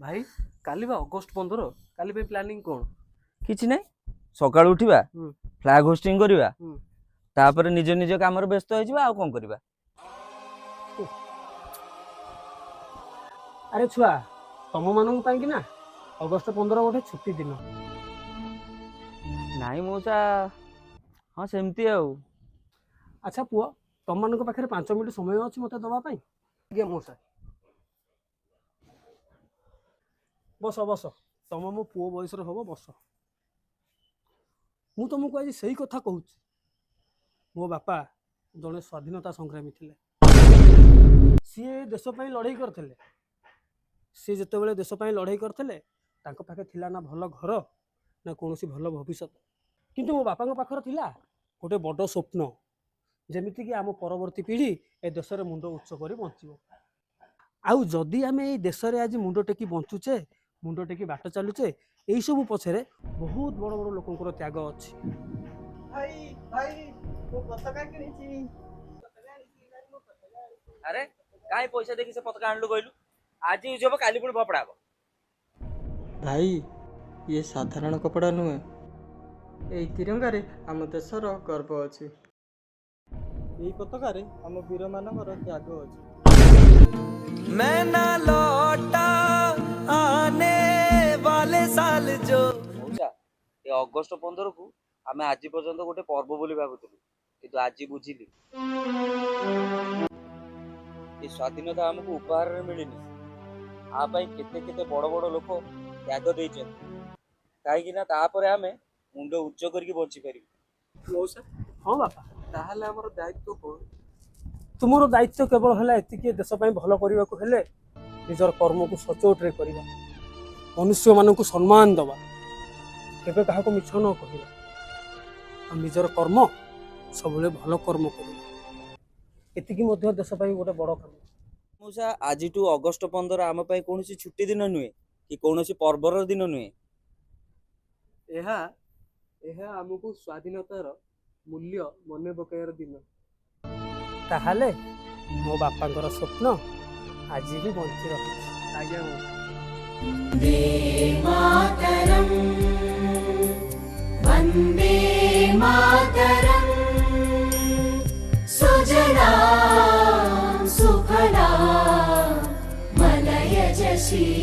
ଭାଇ କାଲି ବା ଅଗଷ୍ଟ 15 କାଲି ପାଇଁ ପ୍ଲାନିଂ କ'ଣ? କିଛି ନାହିଁ, ସକାଳୁ ଉଠିବା, ଫ୍ଲାଗ ହୋଷ୍ଟିଂ କରିବା, ତାପରେ ନିଜ ନିଜ କାମରେ ବ୍ୟସ୍ତ ହେଇଯିବା। ଆଉ କ'ଣ କରିବା? ଆରେ ଛୁଆ, ତମମାନଙ୍କ ପାଇଁ କି ନା ଅଗଷ୍ଟ 15 ଗୋଟେ ଛୁଟି ଦିନ। ନାଇଁ ମଉସା, ହଁ ସେମିତି ଆଉ। ଆଚ୍ଛା ପୁଅ, ତମମାନଙ୍କ ପାଖରେ 5 ମିନିଟ୍ ସମୟ ଅଛି ମୋତେ ଦେବା ପାଇଁ? ଆଜ୍ଞା ମଉସା। ବସ ବସ, ତମ ମୋ ପୁଅ ବୟସର ହବ, ବସ। ମୁଁ ତମକୁ ଆଜି ସେଇ କଥା କହୁଛି। ମୋ ବାପା ଜଣେ ସ୍ୱାଧୀନତା ସଂଗ୍ରାମୀ ଥିଲେ। ସିଏ ଦେଶ ପାଇଁ ଲଢ଼େଇ କରିଥିଲେ। ସିଏ ଯେତେବେଳେ ଦେଶ ପାଇଁ ଲଢ଼େଇ କରିଥିଲେ ତାଙ୍କ ପାଖେ ଥିଲା ନା ଭଲ ଘର ନା କୌଣସି ଭଲ ଭବିଷ୍ୟତ, କିନ୍ତୁ ମୋ ବାପାଙ୍କ ପାଖରେ ଥିଲା ଗୋଟେ ବଡ଼ ସ୍ୱପ୍ନ, ଯେମିତିକି ଆମ ପରବର୍ତ୍ତୀ ପିଢ଼ି ଏ ଦେଶରେ ମୁଣ୍ଡ ଉଚ୍ଚ କରି ବଞ୍ଚିବ। ଆଉ ଯଦି ଆମେ ଏଇ ଦେଶରେ ଆଜି ମୁଣ୍ଡ ଟେକି ବଞ୍ଚୁଛେ, ମୁଣ୍ଡ ଟେକି ବାଟ ଚାଲୁଛେ, ଏଇସବୁ ପଛରେ ବହୁତ ବଡ଼ ବଡ଼ ଲୋକଙ୍କର ତ୍ୟାଗ ଅଛି। ଭାଇ ଭାଇ ମୁଁ ପତାକା କିଣିଛି। ଆରେ କାହିଁ ପଇସା ଦେଇକି ସେ ପତାକା ଆଣିଲୁ କହିଲୁ? ଆଜି ୟୁଜ ହବ, କାଲି ପୁଣି ଫପଡ଼ା ହବ। ଭାଇ ଇଏ ସାଧାରଣ କପଡ଼ା ନୁହେଁ, ଏଇ ତିରଙ୍ଗାରେ ଆମ ଦେଶର ଗର୍ବ ଅଛି। ଏଇ ପତାକାରେ ଆମ ବୀରମାନଙ୍କର ତ୍ୟାଗ ଅଛି। मैं ना लौटा आने वाले साल जो ମଉସା, ଏ ଅଗଷ୍ଟ 15 କୁ ଆମେ ଆଜି ପର୍ଯ୍ୟନ୍ତ ଗୋଟେ ପର୍ବ ବୋଲି ଭାବୁଥିଲୁ, କିନ୍ତୁ ଆଜି ବୁଝିଲି ଏ ସ୍ୱାଧୀନତା ଆମକୁ ଉପହାରରେ ମିଳିନି। ଆ ପାଇଁ କେତେ କେତେ ବଡ଼ ବଡ଼ ଲୋକ ତ୍ୟାଗ ଦେଇଛନ୍ତି, କାହିଁକି ନା ତାପରେ ଆମେ ମୁଣ୍ଡ ଉଚ୍ଚ କରିକି ବଞ୍ଚିପାରିବୁ। ମଉସା, ହଁ ବାପା, ତାହେଲେ ଆମର ଦାୟିତ୍ୱ କ'ଣ? ତୁମର ଦାୟିତ୍ୱ କେବଳ ହେଲା ଏତିକି, ଦେଶ ପାଇଁ ଭଲ କରିବାକୁ ହେଲେ ନିଜର କର୍ମକୁ ସଚୋଟରେ କରିବା, ମନୁଷ୍ୟମାନଙ୍କୁ ସମ୍ମାନ ଦେବା, କେବେ କାହାକୁ ମିଛ ନ କହିବା, ଆଉ ନିଜର କର୍ମ ସବୁବେଳେ ଭଲ କର୍ମ କରିବା। ଏତିକି ମଧ୍ୟ ଦେଶ ପାଇଁ ଗୋଟେ ବଡ଼ କାମ। ମଉସା, ଆଜିଠୁ ଅଗଷ୍ଟ 15 ଆମ ପାଇଁ କୌଣସି ଛୁଟି ଦିନ ନୁହେଁ କି କୌଣସି ପର୍ବର ଦିନ ନୁହେଁ। ଏହା ଏହା ଆମକୁ ସ୍ୱାଧୀନତାର ମୂଲ୍ୟ ମନେ ପକାଇବାର ଦିନ। ତାହେଲେ ମୋ ବାପାଙ୍କର ସ୍ୱପ୍ନ ଆଜି ବି ବଞ୍ଚି ରହିଛି। ଆଜ୍ଞା ମଉସା। वन्दे मातरं सुजलां सुफलां मलयज शीतलाम्